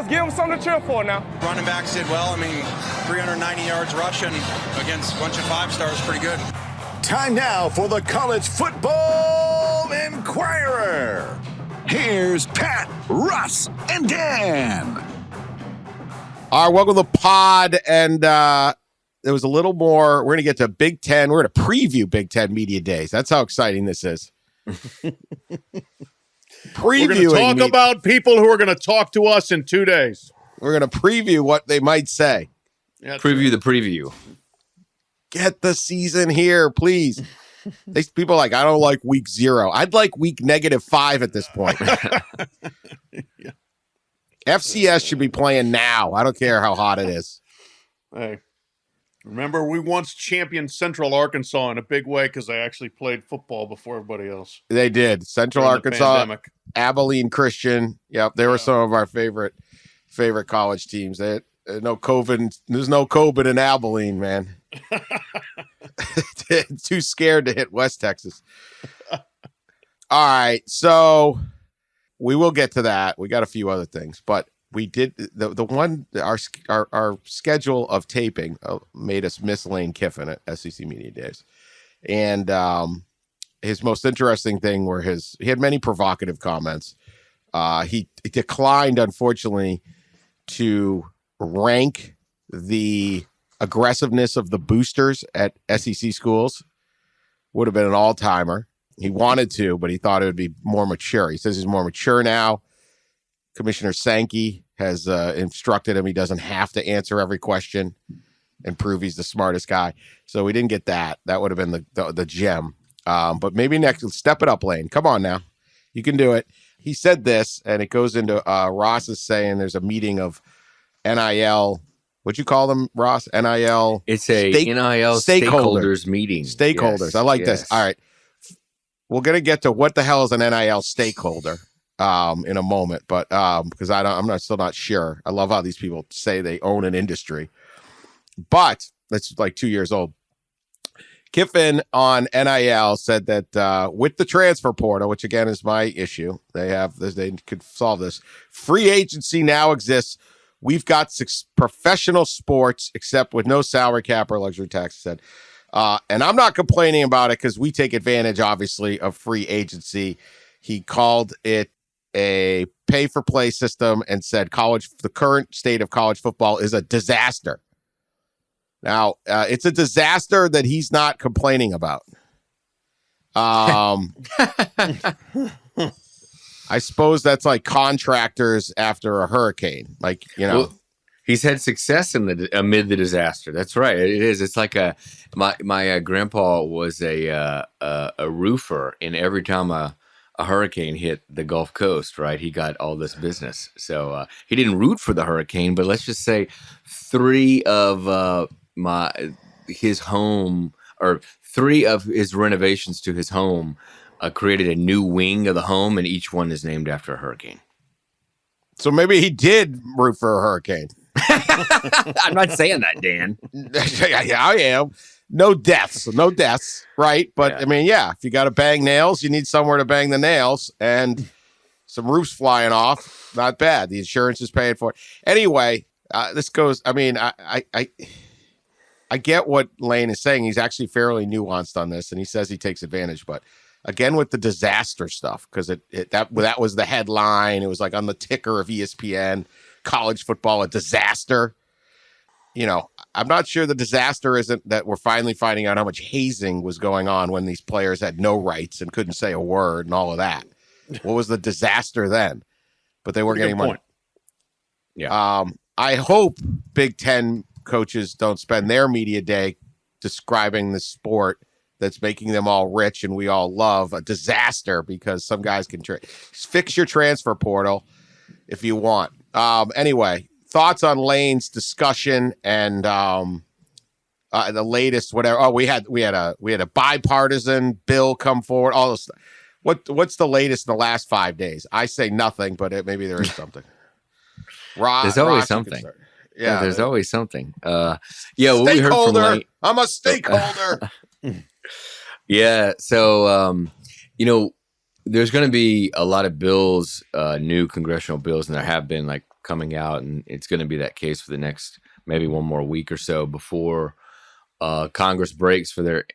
let's give them something to cheer for now. Running backs did well. I mean, 390 yards rushing against a bunch of 5-stars, pretty good. Time now for the College Football Inquirer. Here's Pat, Russ, and Dan. All right, welcome to the pod. And there was a little more. We're going to get to Big Ten. We're going to preview Big Ten Media Days. That's how exciting this is. We're going to talk about people who are going to talk to us in 2 days. We're going to preview what they might say. Preview the preview. Get the season here, please. These people are like, I don't like week 0. I'd like week -5 at this point. Yeah. FCS should be playing now. I don't care how hot it is. Hey, remember we once championed Central Arkansas in a big way because they actually played football before everybody else. They did. Central Arkansas, Abilene Christian. Yep, they were some of our favorite college teams. No COVID. There's no COVID in Abilene, man. Too scared to hit West Texas. All right, so we will get to that. We got a few other things, but we did the one our schedule of taping made us miss Lane Kiffin at SEC Media Days, and his most interesting thing were he had many provocative comments. He declined, unfortunately, to rank the aggressiveness of the boosters at SEC schools. Would have been an all-timer. He wanted to, but he thought it would be more mature. He says he's more mature now. Commissioner Sankey has instructed him he doesn't have to answer every question and prove he's the smartest guy. So we didn't get that. That would have been the gem. But maybe next, step it up, Lane. Come on now. You can do it. He said this, and it goes into Ross is saying there's a meeting of NIL. What'd you call them, Ross? NIL. It's a NIL stakeholders meeting. Stakeholders. Yes, I like this. All right. We're going to get to what the hell is an NIL stakeholder in a moment, but because I'm still not sure. I love how these people say they own an industry, but that's like 2 years old. Kiffin on NIL said that with the transfer portal, which again is my issue, they could solve this. Free agency now exists. We've got 6 professional sports, except with no salary cap or luxury tax, he said. And I'm not complaining about it because we take advantage, obviously, of free agency. He called it a pay-for-play system and said the current state of college football is a disaster. Now, it's a disaster that he's not complaining about. I suppose that's like contractors after a hurricane. Like, Well, he's had success amid the disaster. That's right. It is. It's like my grandpa was a roofer, and every time a hurricane hit the Gulf Coast, right, he got all this business. So he didn't root for the hurricane, but let's just say 3 of his renovations to his home created a new wing of the home, and each one is named after a hurricane. So maybe he did root for a hurricane. I'm not saying that, Dan. I am. No deaths, right? But yeah. I mean, if you got to bang nails, you need somewhere to bang the nails, and some roofs flying off. Not bad. The insurance is paying for it. Anyway, this goes. I mean, I get what Lane is saying. He's actually fairly nuanced on this, and he says he takes advantage, but. Again, with the disaster stuff, because that was the headline. It was like on the ticker of ESPN, college football, a disaster. I'm not sure the disaster isn't that we're finally finding out how much hazing was going on when these players had no rights and couldn't say a word and all of that. What was the disaster then? But they weren't getting money. Yeah. I hope Big Ten coaches don't spend their media day describing the sport that's making them all rich and we all love a disaster because some guys can fix your transfer portal if you want. Anyway, thoughts on Lane's discussion and the latest whatever. Oh, we had a bipartisan bill come forward. All this. What's the latest in the last 5 days? I say nothing, but maybe there is something. There's always something. Yeah, there's always something. What we heard from Lane. I'm a stakeholder. Yeah. So, there's going to be a lot of bills, new congressional bills, and there have been like coming out, and it's going to be that case for the next maybe one more week or so before Congress breaks for their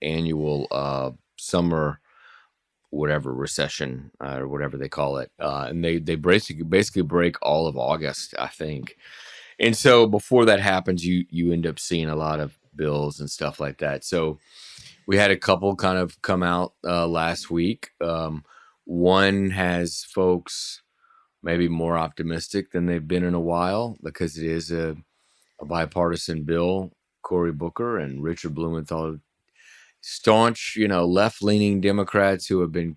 annual summer whatever recession or whatever they call it, and they basically break all of August, I think. And so before that happens, you end up seeing a lot of bills and stuff like that. So we had a couple kind of come out last week. One has folks maybe more optimistic than they've been in a while because it is a bipartisan bill. Cory Booker and Richard Blumenthal, staunch, left-leaning Democrats who have been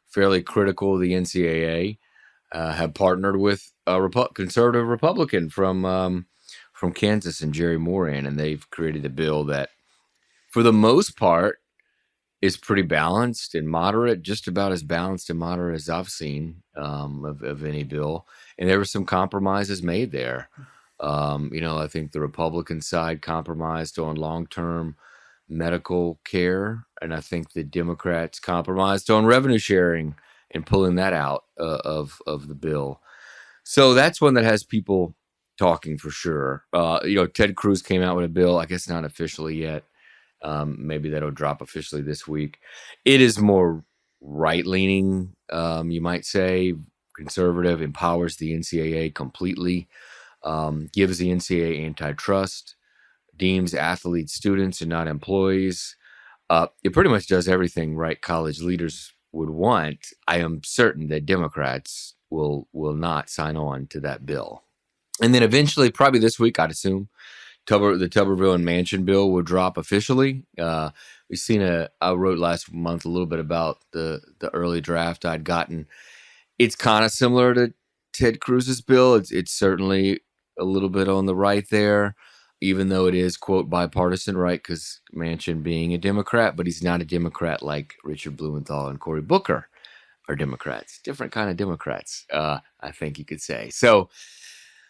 fairly critical of the NCAA, have partnered with a conservative Republican from Kansas and Jerry Moran, and they've created a bill that, for the most part, is pretty balanced and moderate, just about as balanced and moderate as I've seen of any bill. And there were some compromises made there. I think the Republican side compromised on long-term medical care, and I think the Democrats compromised on revenue sharing and pulling that out of the bill. So that's one that has people talking for sure. Ted Cruz came out with a bill, I guess not officially yet. Maybe that'll drop officially this week. It is more right-leaning, you might say, conservative, empowers the NCAA completely, gives the NCAA antitrust, deems athletes students and not employees. It pretty much does everything right college leaders would want. I am certain that Democrats will not sign on to that bill. And then eventually, probably this week, I'd assume, the Tuberville and Manchin bill will drop officially. We've seen I wrote last month a little bit about the early draft I'd gotten. It's kind of similar to Ted Cruz's bill. It's certainly a little bit on the right there, even though it is, quote, bipartisan, right? Because Manchin being a Democrat, but he's not a Democrat like Richard Blumenthal and Cory Booker are Democrats. Different kind of Democrats, I think you could say. So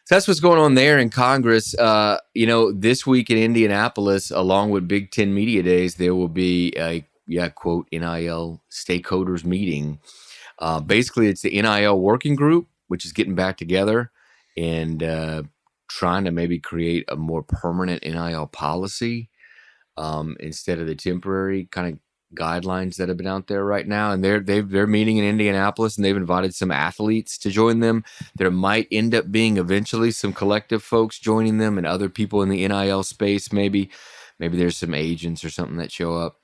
that's what's going on there in Congress. This week in Indianapolis, along with Big Ten Media Days, there will be a, quote, NIL stakeholders meeting. Basically, it's the NIL working group, which is getting back together and trying to maybe create a more permanent NIL policy instead of the temporary kind of guidelines that have been out there right now. And they're meeting in Indianapolis, and they've invited some athletes to join them. There might end up being eventually some collective folks joining them and other people in the NIL space. Maybe there's some agents or something that show up.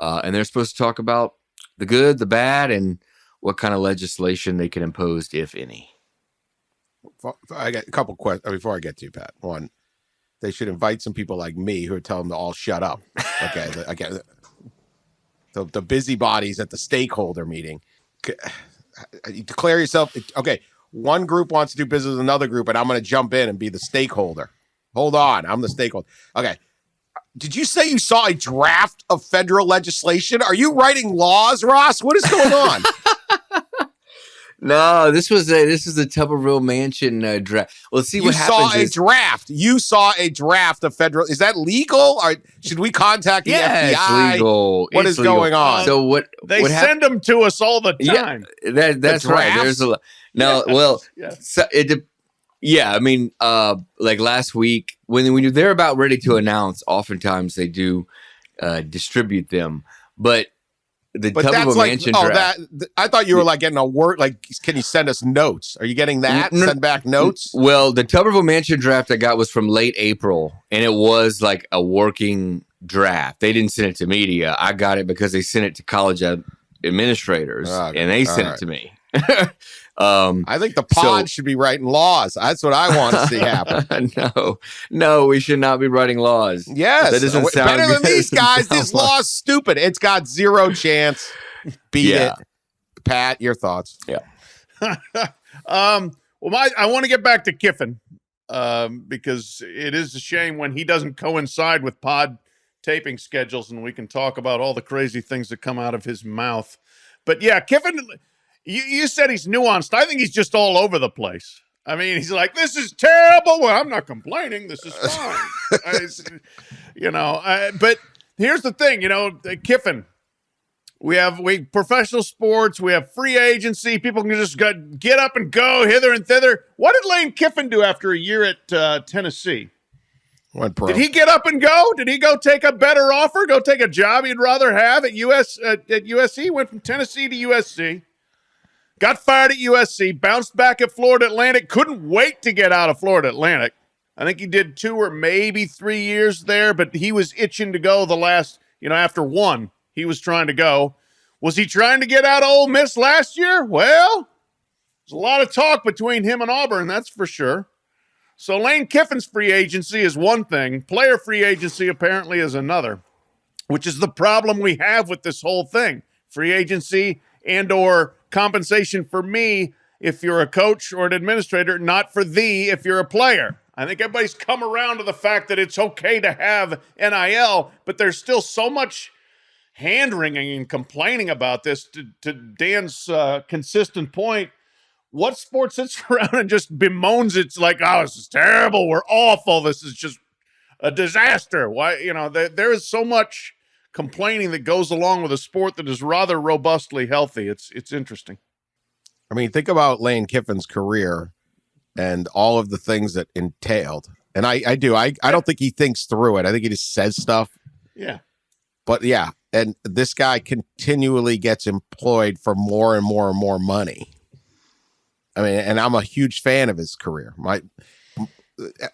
And they're supposed to talk about the good, the bad, and what kind of legislation they can impose, if any. I got a couple questions before I get to you, Pat. One, they should invite some people like me who tell them to all shut up. Okay, the busybodies at the stakeholder meeting. You declare yourself. Okay, one group wants to do business with another group, and I'm going to jump in and be the stakeholder. Hold on, I'm the stakeholder. Okay. Did you say you saw a draft of federal legislation? Are you writing laws, Ross? What is going on? No, this is the Tuberville Manchin draft. Well, let's see what happens. You saw a draft of federal. Is that legal? Or should we contact the FBI? It's legal. What is going on? So what they send them to us all the time. Yeah, that's right. There's a no. Well, so I mean, like last week when they're about ready to announce, oftentimes they do distribute them, but that's like, I thought you were like getting a word, like, can you send us notes? Are you getting that? Send back notes? Well, the Tuberville Manchin draft I got was from late April, and it was like a working draft. They didn't send it to media. I got it because they sent it to college administrators, and they sent it to me. I think the pod should be writing laws. That's what I want to see happen. No, we should not be writing laws. Yes, that doesn't sound better good. than these guys. This law's stupid. It's got zero chance. Beat it. Pat, your thoughts? Yeah. I want to get back to Kiffin because it is a shame when he doesn't coincide with pod taping schedules, and we can talk about all the crazy things that come out of his mouth. But yeah, Kiffin. You said he's nuanced. I think he's just all over the place. I mean, he's like, this is terrible. Well, I'm not complaining. This is fine. But here's the thing, Kiffin, We have professional sports. We have free agency. People can just get up and go hither and thither. What did Lane Kiffin do after a year at Tennessee? Went pro. Did he get up and go? Did he go take a better offer? Go take a job he'd rather have at USC? Went from Tennessee to USC. Got fired at USC. Bounced back at Florida Atlantic. Couldn't wait to get out of Florida Atlantic. I think he did 2 or maybe 3 years there, but he was itching to go the last, after one. He was trying to go. Was he trying to get out of Ole Miss last year? Well, there's a lot of talk between him and Auburn, that's for sure. So Lane Kiffin's free agency is one thing. Player free agency apparently is another, which is the problem we have with this whole thing. Free agency and or compensation for me if you're a coach or an administrator, not for thee if you're a player. I think everybody's come around to the fact that it's okay to have NIL, but there's still so much hand-wringing and complaining about this. To Dan's consistent point, what sport sits around and just bemoans it's like, oh, this is terrible, we're awful, this is just a disaster? Why, there is so much complaining that goes along with a sport that is rather robustly healthy. It's interesting. I mean, think about Lane Kiffin's career and all of the things that entailed. And I don't think he thinks through it. I think he just says stuff. Yeah. But yeah, and this guy continually gets employed for more and more and more money. I mean, and I'm a huge fan of his career.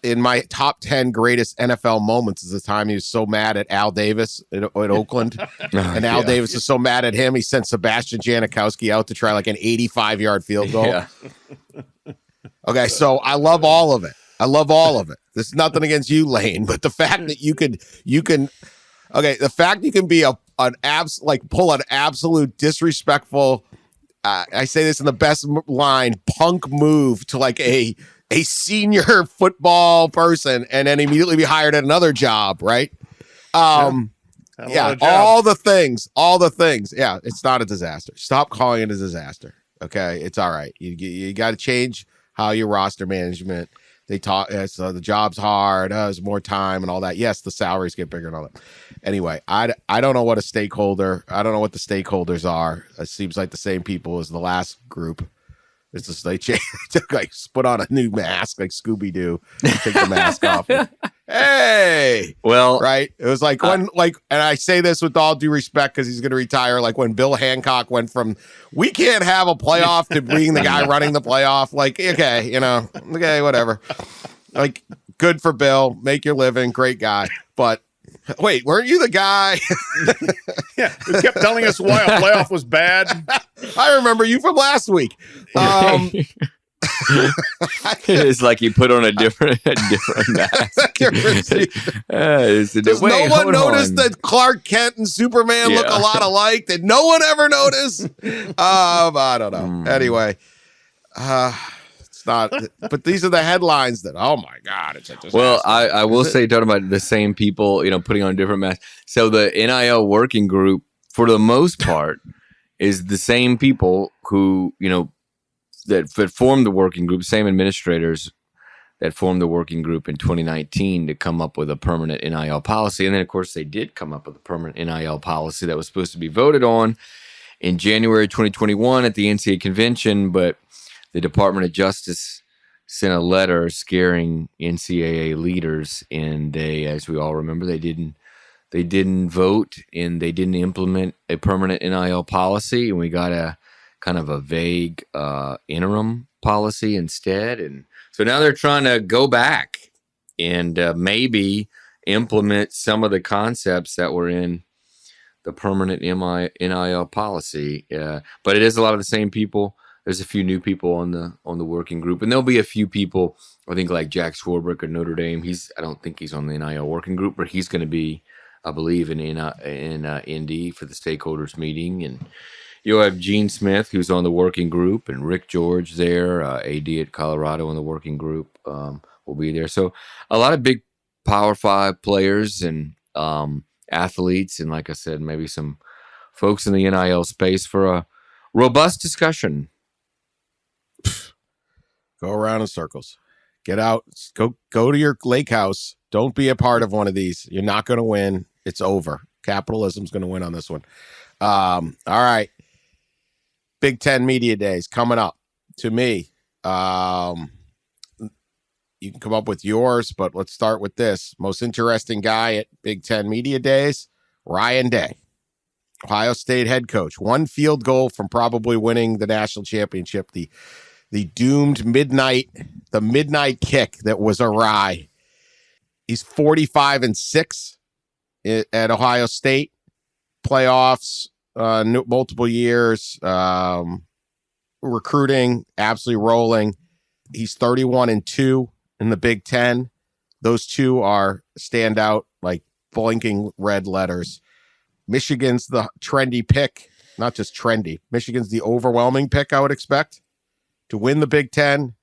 In my top 10 greatest NFL moments is the time he was so mad at Al Davis in Oakland. And Al Davis was so mad at him, he sent Sebastian Janikowski out to try like an 85-yard field goal. Yeah. Okay, so I love all of it. There's nothing against you, Lane, but the fact that you can the fact you can be pull an absolute disrespectful, I say this in the best line, punk move to like a senior football person and then immediately be hired at another job, right? All the things. Yeah, it's not a disaster. Stop calling it a disaster. Okay, it's all right. You got to change how your roster management. They talk, so the job's hard. There's more time and all that. Yes, the salaries get bigger and all that. Anyway, I don't know what a stakeholder. I don't know what the stakeholders are. It seems like the same people as the last group. It's just they like put on a new mask like Scooby Doo, take the mask off. Hey, well, right? It was like when and I say this with all due respect because he's going to retire. Like when Bill Hancock went from we can't have a playoff to being the guy running the playoff. Like okay, whatever. Like good for Bill, make your living, great guy. But wait, weren't you the guy? Yeah, who kept telling us why a playoff was bad? I remember you from last week. It's like you put on a different mask. Does no one notice that Clark Kent and Superman look a lot alike? Did no one ever notice? I don't know. Anyway, it's not. But these are the headlines that. Oh my God! It's a disaster. Well, I will say, talking about the same people, putting on different masks. So the NIL working group, for the most part, is the same people who that formed the working group, same administrators that formed the working group in 2019 to come up with a permanent NIL policy. And then, of course, they did come up with a permanent NIL policy that was supposed to be voted on in January 2021 at the NCAA convention, but the Department of Justice sent a letter scaring NCAA leaders, and they, as we all remember, they didn't vote and they didn't implement a permanent NIL policy, and we got a kind of a vague interim policy instead. And so now they're trying to go back and maybe implement some of the concepts that were in the permanent NIL policy. But it is a lot of the same people. There's a few new people on the working group, and there'll be a few people, I think, like Jack Swarbrick of Notre Dame. I don't think he's on the NIL working group, but he's going to be, I believe, in Indy for the stakeholders meeting. And you'll have Gene Smith, who's on the working group, and Rick George there, AD at Colorado on the working group, will be there. So a lot of big Power 5 players and athletes, and like I said, maybe some folks in the NIL space for a robust discussion. Go around in circles. Get out. Go to your lake house. Don't be a part of one of these. You're not going to win. It's over. Capitalism's going to win on this one. All right. Big Ten Media Days coming up to me. You can come up with yours, but let's start with this. Most interesting guy at Big Ten Media Days, Ryan Day, Ohio State head coach. 1 field goal from probably winning the national championship. The doomed midnight kick that was awry. He's 45-6 at Ohio State. Playoffs, multiple years, recruiting, absolutely rolling. He's 31-2 in the Big Ten. Those two stand out like blinking red letters. Michigan's the trendy pick, not just trendy. Michigan's the overwhelming pick, I would expect, to win the Big Ten.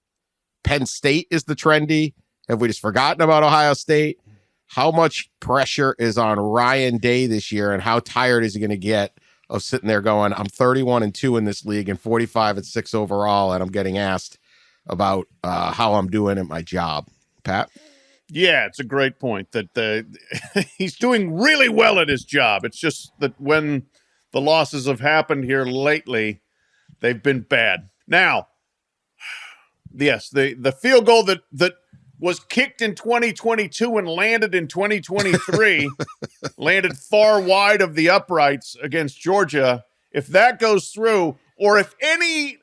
Penn State is the trendy. Have we just forgotten about Ohio State? How much pressure is on Ryan Day this year, and how tired is he going to get of sitting there going, I'm 31-2 in this league and 45-6 overall, and I'm getting asked about how I'm doing at my job? Pat? Yeah, it's a great point that he's doing really well at his job. It's just that when the losses have happened here lately, they've been bad. Now, yes, the field goal that was kicked in 2022 and landed in 2023, landed far wide of the uprights against Georgia. If that goes through, or if any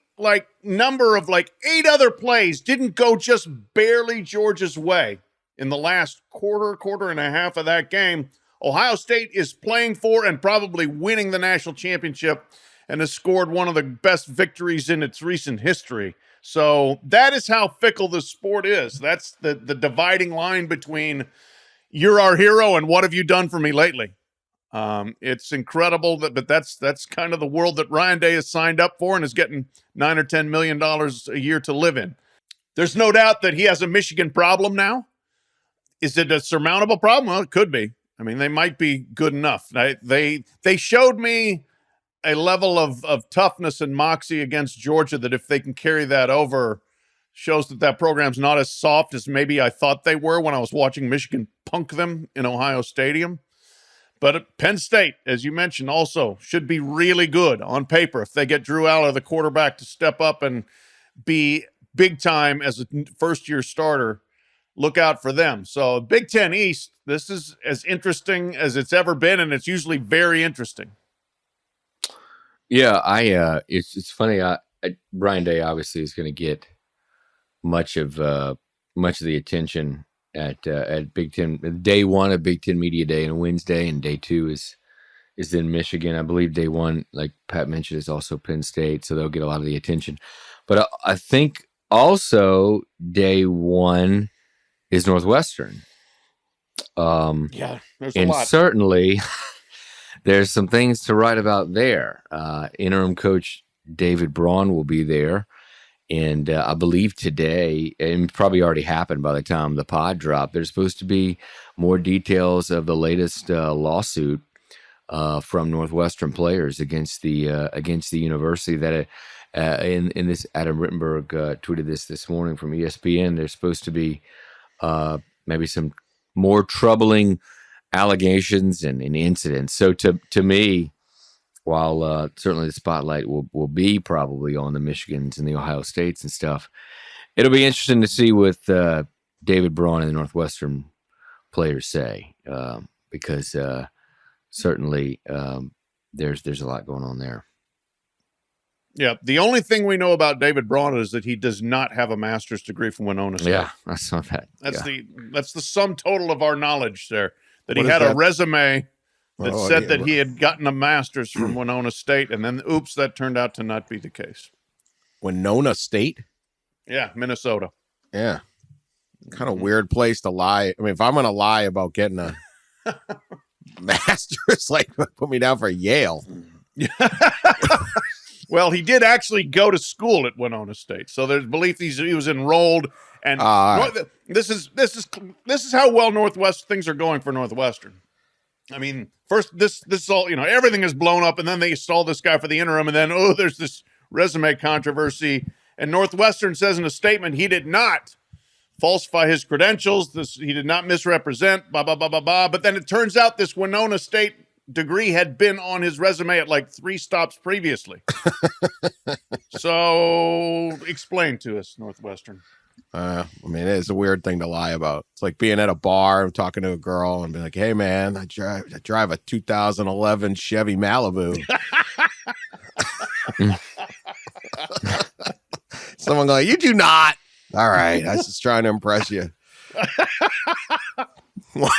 number of 8 other plays didn't go just barely Georgia's way in the last quarter and a half of that game, Ohio State is playing for and probably winning the national championship and has scored one of the best victories in its recent history. So that is how fickle the sport is. That's the dividing line between you're our hero and what have you done for me lately? It's incredible, but that's kind of the world that Ryan Day has signed up for and is getting $9 or $10 million a year to live in. There's no doubt that he has a Michigan problem now. Is it a surmountable problem? Well, it could be. I mean, they might be good enough. They showed me a level of toughness and moxie against Georgia that if they can carry that over, shows that program's not as soft as maybe I thought they were when I was watching Michigan punk them in Ohio Stadium. But Penn State, as you mentioned, also should be really good on paper if they get Drew Aller, the quarterback, to step up and be big time as a first-year starter. Look out for them. So Big Ten East, this is as interesting as it's ever been, and it's usually very interesting. Yeah, it's funny. Ryan Day obviously is going to get much of the attention at Big Ten. Day one of Big Ten Media Day and Wednesday, and day two is in Michigan. I believe day one, like Pat mentioned, is also Penn State, so they'll get a lot of the attention. But I think also day one is Northwestern. Yeah, there's a and lot. Certainly there's some things to write about there. Interim coach David Braun will be there. And I believe today, and probably already happened by the time the pod dropped, there's supposed to be more details of the latest lawsuit from Northwestern players against the university. That in this, Adam Rittenberg tweeted this morning from ESPN. There's supposed to be maybe some more troubling allegations and incidents. So to me, while certainly the spotlight will be probably on the Michigans and the Ohio States and stuff, it'll be interesting to see what David Braun and the Northwestern players say, because certainly there's a lot going on there. Yeah, the only thing we know about David Braun is that he does not have a master's degree from Winona State. Yeah, I saw that. That's the sum total of our knowledge there. That What he had is that? a resume that said that he yeah. had gotten a master's from Winona State, and then oops, that turned out to not be the case. Winona State? Yeah, Minnesota. Yeah. Kind of weird place to lie. I mean, if I'm going to lie about getting a master's, put me down for Yale. Well, he did actually go to school at Winona State, so there's belief he was enrolled. And this is how well Northwest things are going for Northwestern. I mean, first this all everything is blown up, and then they install this guy for the interim, and then there's this resume controversy. And Northwestern says in a statement he did not falsify his credentials. He did not misrepresent. Blah blah blah blah blah. But then it turns out this Winona State degree had been on his resume at like 3 stops previously. So explain to us, Northwestern. I mean, it's a weird thing to lie about. It's like being at a bar and talking to a girl and be like, "Hey, man, I drive a 2011 Chevy Malibu." Someone going, "You do not." All right, I was just trying to impress you. What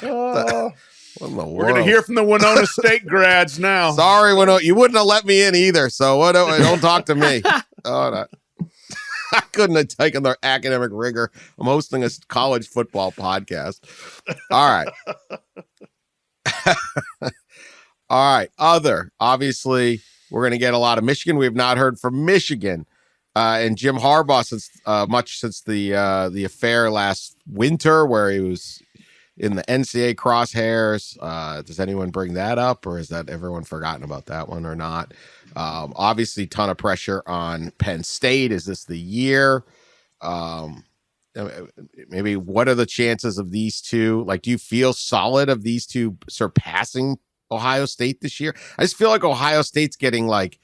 in the world? We're going to hear from the Winona State grads now. Sorry, Winona, you wouldn't have let me in either. So don't talk to me. Oh, no. I couldn't have taken their academic rigor. I'm hosting a college football podcast. All right. All right. Obviously, we're going to get a lot of Michigan. We have not heard from Michigan and Jim Harbaugh since the affair last winter where he was in the NCAA crosshairs. Does anyone bring that up, or is that everyone forgotten about that one or not? Obviously, ton of pressure on Penn State. Is this the year? Maybe what are the chances of these two? Like, do you feel solid of these two surpassing Ohio State this year? I just feel like Ohio State's getting like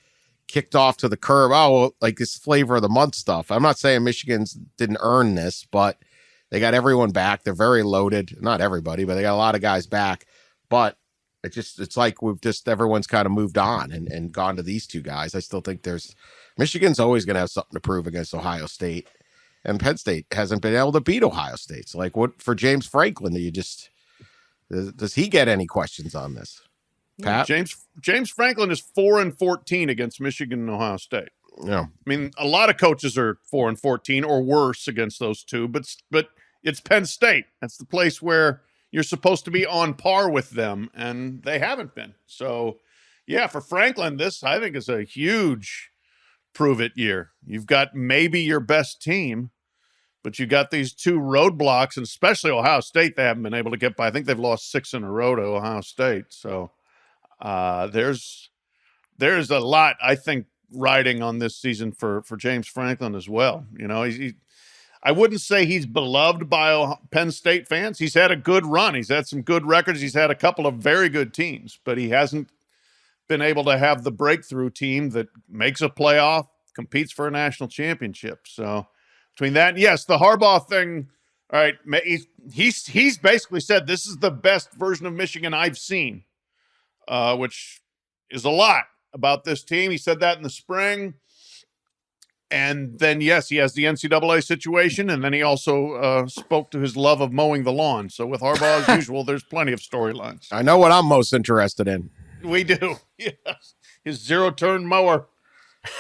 kicked off to the curb. Oh, well, like this flavor of the month stuff. I'm not saying Michigan's didn't earn this, but they got everyone back. They're very loaded. Not everybody, but they got a lot of guys back. But it's like everyone's kind of moved on and gone to these two guys. I still think Michigan's always going to have something to prove against Ohio State, and Penn State hasn't been able to beat Ohio State. So like, what for James Franklin? Does he get any questions on this? Pat? James Franklin is 4-14 against Michigan and Ohio State. Yeah. I mean, a lot of coaches are 4-14 or worse against those two, but it's Penn State. That's the place where you're supposed to be on par with them, and they haven't been. So, yeah, for Franklin, this, I think, is a huge prove-it year. You've got maybe your best team, but you got these two roadblocks, and especially Ohio State they haven't been able to get by. I think they've lost 6 in a row to Ohio State. So there's a lot, I think, riding on this season for James Franklin as well. You know, I wouldn't say he's beloved by Penn State fans. He's had a good run. He's had some good records. He's had a couple of very good teams, but he hasn't been able to have the breakthrough team that makes a playoff, competes for a national championship. So between that, and yes, the Harbaugh thing, all right, he's basically said this is the best version of Michigan I've seen, which is a lot about this team. He said that in the spring. And then, yes, he has the NCAA situation, and then he also spoke to his love of mowing the lawn. So with Harbaugh, as usual, there's plenty of storylines. I know what I'm most interested in. We do. Yes. His zero-turn mower.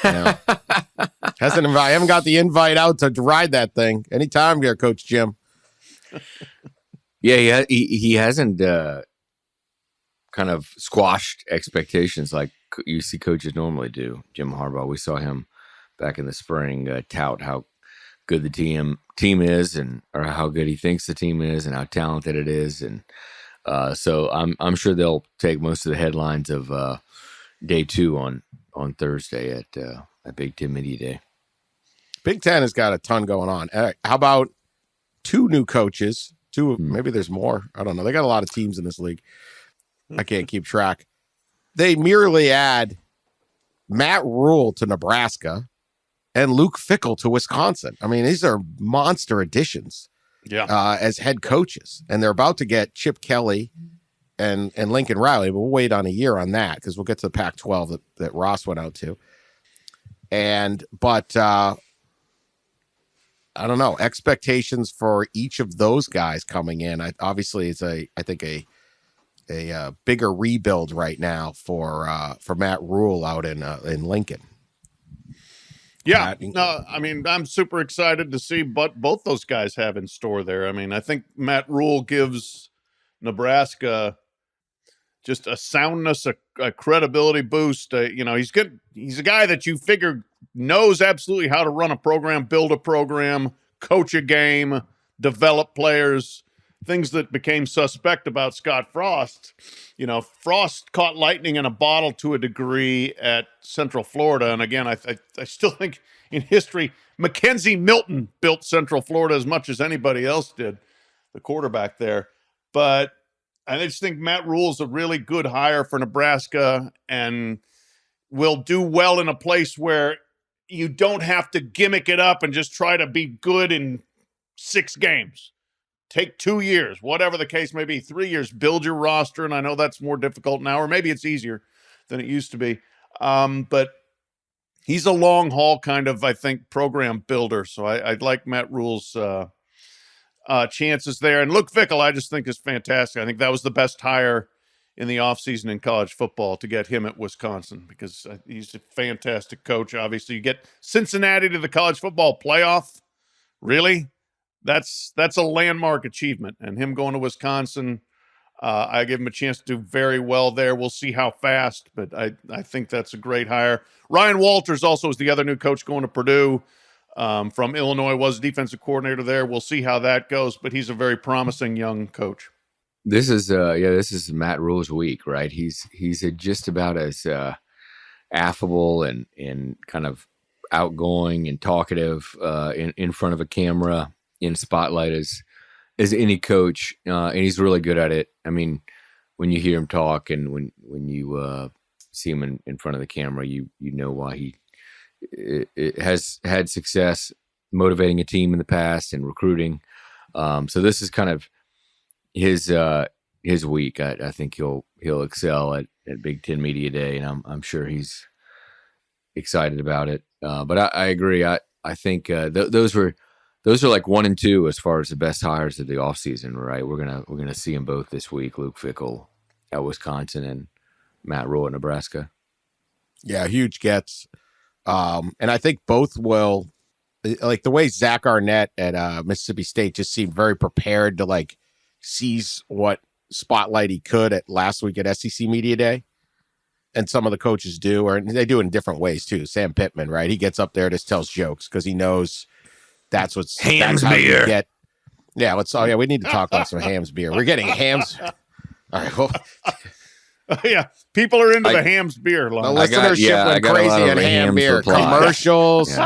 Yeah. I haven't got the invite out to ride that thing. Anytime here, Coach Jim. Yeah, he hasn't kind of squashed expectations like you see coaches normally do. Jim Harbaugh, we saw him back in the spring tout how good the team is, or how good he thinks the team is, and how talented it is, and so I'm sure they'll take most of the headlines of day 2 on Thursday at Big Ten Media Day. Big Ten has got a ton going on. How about 2 new coaches? 2, maybe there's more. I don't know. They got a lot of teams in this league. I can't keep track. They merely add Matt Rhule to Nebraska and Luke Fickell to Wisconsin. I mean, these are monster additions as head coaches. And they're about to get Chip Kelly and Lincoln Riley, but we'll wait on a year on that because we'll get to the Pac-12 that Ross went out to. But I don't know, expectations for each of those guys coming in. Obviously, it's I think a bigger rebuild right now for Matt Rhule out in Lincoln. Yeah, no, I mean, I'm super excited to see what both those guys have in store there. I mean, I think Matt Rhule gives Nebraska just a soundness, a credibility boost. He's good. He's a guy that you figure knows absolutely how to run a program, build a program, coach a game, develop players. Things that became suspect about Scott Frost. Frost caught lightning in a bottle to a degree at Central Florida. And again, I still think in history, Mackenzie Milton built Central Florida as much as anybody else did, the quarterback there. But I just think Matt Rhule's a really good hire for Nebraska and will do well in a place where you don't have to gimmick it up and just try to be good in 6 games. Take 2 years, whatever the case may be, 3 years, build your roster. And I know that's more difficult now, or maybe it's easier than it used to be. But he's a long haul kind of, I think, program builder. So I'd like Matt Rhule's chances there. And Luke Fickell, I just think is fantastic. I think that was the best hire in the offseason in college football to get him at Wisconsin, because he's a fantastic coach. Obviously, you get Cincinnati to the college football playoff. Really? That's a landmark achievement. And him going to Wisconsin, I give him a chance to do very well there. We'll see how fast, but I think that's a great hire. Ryan Walters also is the other new coach going to Purdue. From Illinois, was defensive coordinator there. We'll see how that goes, but he's a very promising young coach. This is Matt Rhule's week, right? He's just about as affable and kind of outgoing and talkative in front of a camera, in spotlight as any coach, and he's really good at it. I mean, when you hear him talk and when you see him in front of the camera, you know why he has had success motivating a team in the past and recruiting. So this is kind of his week. I think he'll excel at Big Ten Media Day, and I'm sure he's excited about it. But I agree. I think those are like 1 and 2 as far as the best hires of the offseason, right? We're gonna see them both this week. Luke Fickell at Wisconsin and Matt Rhule at Nebraska. Yeah, huge gets. And I think both will, like the way Zach Arnett at Mississippi State just seemed very prepared to like seize what spotlight he could at last week at SEC Media Day. And some of the coaches do, or they do it in different ways too. Sam Pittman, right? He gets up there, just tells jokes because he knows that's Hams how you beer. get. Yeah, we need to talk about some Hams beer. We're getting Hams. All right, well, Yeah, people are into the Hams beer line. the listenership went crazy on ham beer commercials,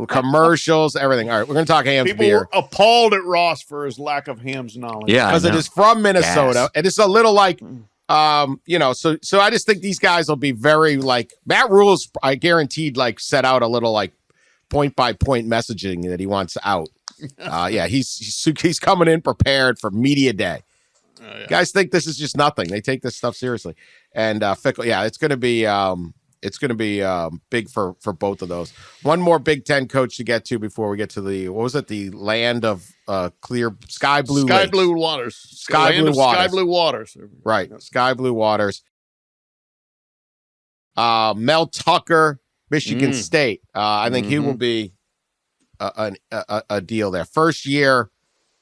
commercials, everything. All right, we're going to talk Hams People beer. were appalled at Ross for his lack of Hams knowledge. Yeah, Because it is from Minnesota, Gas. and it's a little like, so I just think these guys will be very like Matt Rhule's. I guaranteed like set out a little like point by point messaging that he wants out. He's coming in prepared for media day. Guys think this is just nothing. They take this stuff seriously, and Fickell. Yeah, it's going to be big for both of those. One more Big Ten coach to get to before we get to the land of clear sky blue waters, Sky blue waters. Right, Yep. sky blue waters. Mel Tucker, Michigan State. I think he will be a deal there. First year.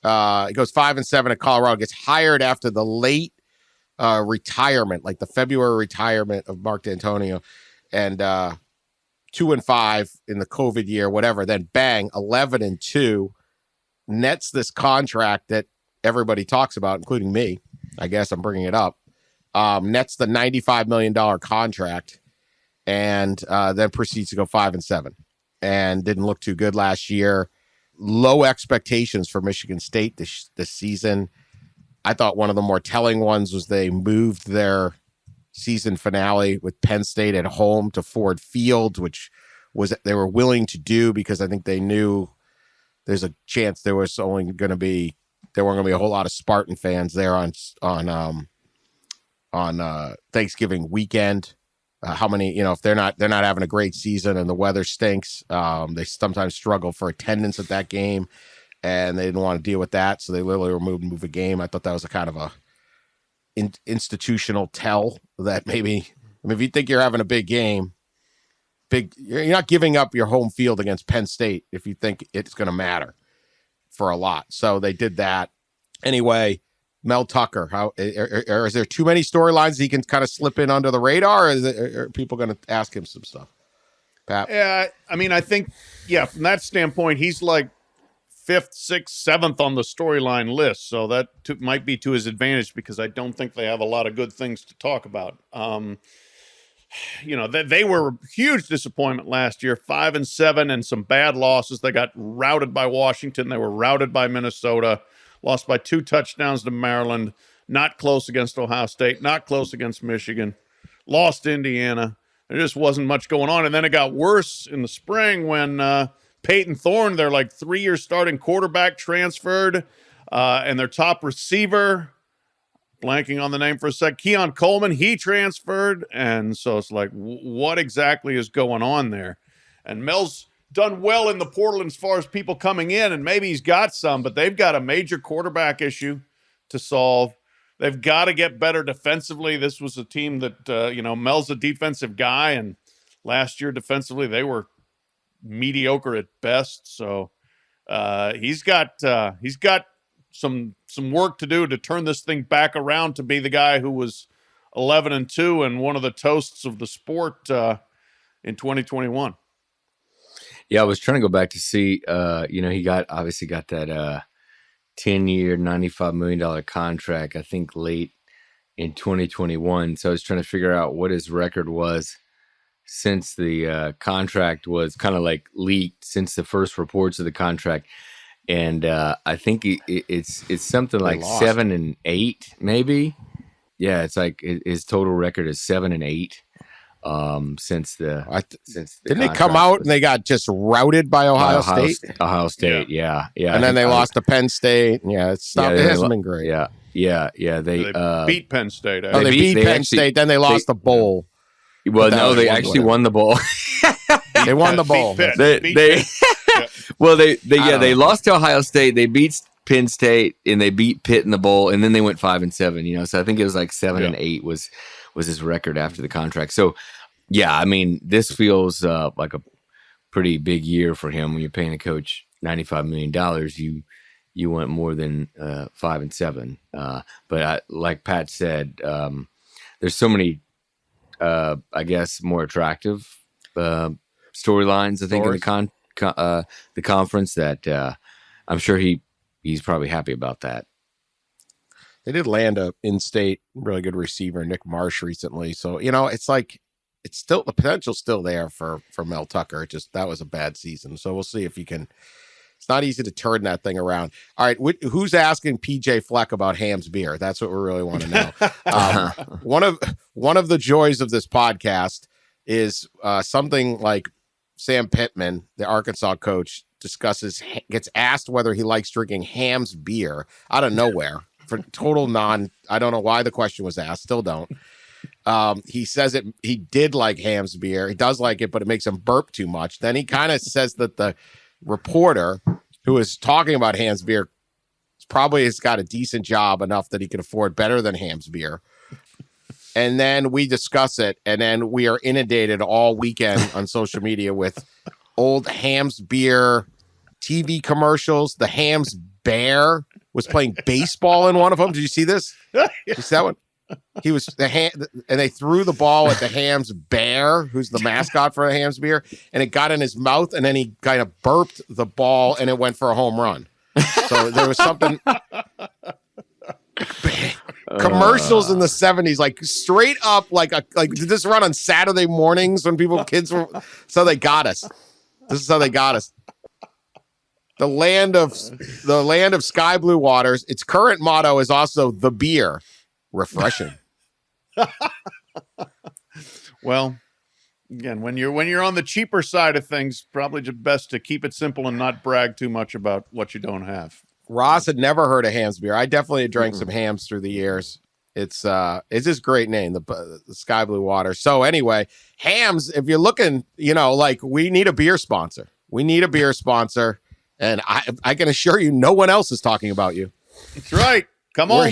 He goes 5-7 at Colorado, gets hired after the late retirement, like the February retirement of Mark D'Antonio, and 2-5 in the COVID year, whatever. Then bang, 11-2, nets this contract that everybody talks about, including me. I guess I'm bringing it up. Nets the $95 million contract, and then proceeds to go 5-7, and didn't look too good last year. Low expectations for Michigan State this season. I thought one of the more telling ones was they moved their season finale with Penn State at home to Ford Field, which was they were willing to do because I think they knew there's a chance there weren't going to be a whole lot of Spartan fans there on Thanksgiving weekend. How many, if they're not having a great season and the weather stinks, they sometimes struggle for attendance at that game, and they didn't want to deal with that, so they literally move a game. I thought that was a kind of a institutional tell that maybe, if you think you're having a big game, you're not giving up your home field against Penn State if you think it's going to matter for a lot. So they did that anyway. Mel Tucker, is there too many storylines he can kind of slip in under the radar, or are people going to ask him some stuff? Pat? Yeah, I mean, I think, from that standpoint, he's like 5th, 6th, 7th on the storyline list. So that might be to his advantage because I don't think they have a lot of good things to talk about. They were a huge disappointment last year, 5-7 and some bad losses. They got routed by Washington. They were routed by Minnesota. Lost by 2 touchdowns to Maryland. not close against Ohio State, not close against Michigan, lost Indiana. There just wasn't much going on. And then it got worse in the spring when Peyton Thorne, their like 3-year starting quarterback, transferred, and their top receiver, blanking on the name for a sec, Keon Coleman, he transferred. And so it's like, what exactly is going on there? And Mel's done well in the portal as far as people coming in, and maybe he's got some, but they've got a major quarterback issue to solve. They've got to get better defensively. This was a team that, Mel's a defensive guy, and last year defensively they were mediocre at best. So he's got some work to do to turn this thing back around to be the guy who was 11-2 and one of the toasts of the sport in 2021. Yeah, I was trying to go back to see. He obviously got that 10-year, $95 million contract, I think late in 2021. So I was trying to figure out what his record was since the contract was kind of like leaked, since the first reports of the contract. And I think it's something like 7-8, maybe. Yeah, it's like his total record is 7-8. Since the didn't they come out and they got just routed by Ohio State? Ohio State, yeah. And then they lost to Penn State. Yeah, it hasn't been great. Yeah. They beat Penn State. They beat Penn State. Then they lost the bowl. Well, no, they actually won the bowl. They won the bowl. They lost to Ohio State. They beat Penn State and they beat Pitt in the bowl, and then they went 5-7. So I think it was like 7-8 was his record after the contract. So, yeah, I mean, this feels like a pretty big year for him. When you're paying a coach $95 million, you want more than 5-7. But like Pat said, there's so many, I guess, more attractive storylines, I think, in the conference that I'm sure he's probably happy about that. They did land a in-state really good receiver, Nick Marsh, recently. So, it's like it's still the potential's still there for Mel Tucker. Just that was a bad season. So we'll see if he can. It's not easy to turn that thing around. All right, who's asking PJ Fleck about Ham's beer? That's what we really want to know. One of the joys of this podcast is something like Sam Pittman, the Arkansas coach, gets asked whether he likes drinking Ham's beer out of nowhere. For total I don't know why the question was asked. Still don't. He says he did like Ham's beer. He does like it, but it makes him burp too much. Then he kind of says that the reporter who is talking about Ham's beer probably has got a decent job enough that he can afford better than Ham's beer. And then we discuss it, and then we are inundated all weekend on social media with old Ham's beer TV commercials. The Ham's bear was playing baseball in one of them. Did you see this? You see that one? He was and they threw the ball at the Ham's bear, who's the mascot for the Ham's beer, and it got in his mouth, and then he kind of burped the ball, and it went for a home run. So there was something. Commercials in the 70s, like straight up, like did this run on Saturday mornings when kids were? So they got us. This is how they got us. The land of sky blue waters. Its current motto is also the beer, refreshing. Well, again, when you're on the cheaper side of things, probably just best to keep it simple and not brag too much about what you don't have. Ross had never heard of Ham's beer. I definitely drank some Hams through the years. It's this great name, the Sky Blue Water. So anyway, Hams, if you're looking, like we need a beer sponsor. We need a beer sponsor. And I can assure you, no one else is talking about you. That's right. Come on.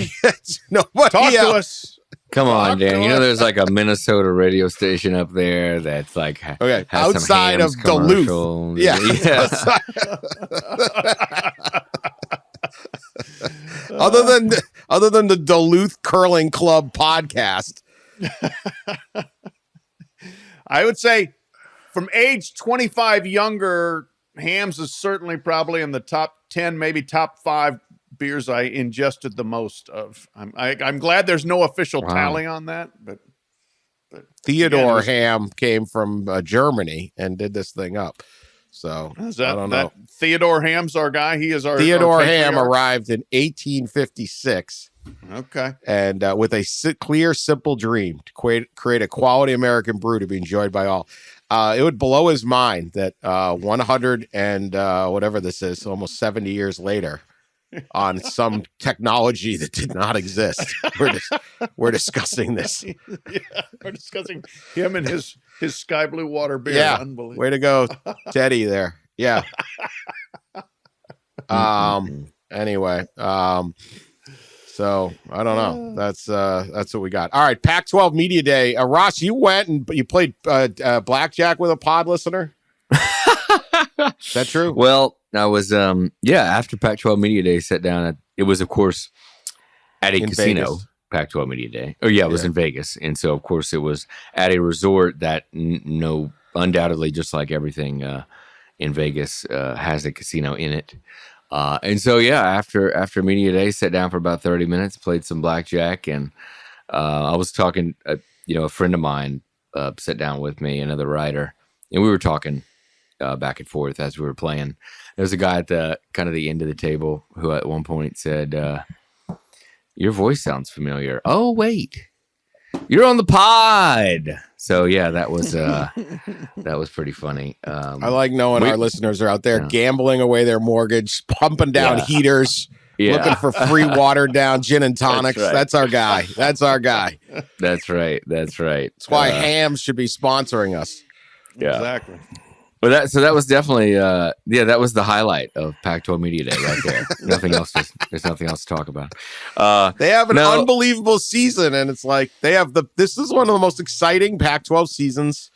Nobody Talk else. to us. Come on, Dan. There's like a Minnesota radio station up there that's like okay, has outside of Duluth. Yeah. Other than the Duluth Curling Club podcast. I would say from age 25 younger, Hams is certainly probably in the top 10, maybe top 5 beers I ingested the most of. I'm glad there's no official tally on that, but Theodore Ham came from Germany and did this thing up. So Is I don't know. that Theodore Ham's our guy? He is our Theodore our Ham patriarch? arrived in 1856. Okay. And with a clear, simple dream to create a quality American brew to be enjoyed by all. It would blow his mind that 100 and whatever this is, almost 70 years later, on some technology that did not exist, we're discussing this. Yeah, we're discussing him and his sky blue water beer. Yeah, Unbelievable. way to go, Teddy. There, yeah. Anyway, so I don't know. That's what we got. All right, Pac-12 Media Day. Ross, you went and you played blackjack with a pod listener. Is that true? Well, I was after Pac-12 Media Day, sat down. It was, of course, at a casino. Vegas. Pac-12 Media Day. Oh yeah, it was in Vegas, and so of course it was at a resort that undoubtedly, just like everything in Vegas, has a casino in it. And so after Media Day, sat down for about 30 minutes, played some blackjack, and I was talking. A friend of mine sat down with me, another writer, and we were talking back and forth as we were playing. There's a guy at the kind of the end of the table who at one point said, "Your voice sounds familiar." Oh, wait, you're on the pod. So yeah, that was pretty funny. I like knowing our listeners are out there gambling away their mortgage, pumping down heaters, looking for free watered down gin and tonics. That's our guy. That's our guy. That's right. That's That's why Hams should be sponsoring us. Yeah, exactly. Well, that was definitely that was the highlight of Pac-12 Media Day right there. There's nothing else to talk about. They have an unbelievable season, and it's like this is one of the most exciting Pac-12 seasons.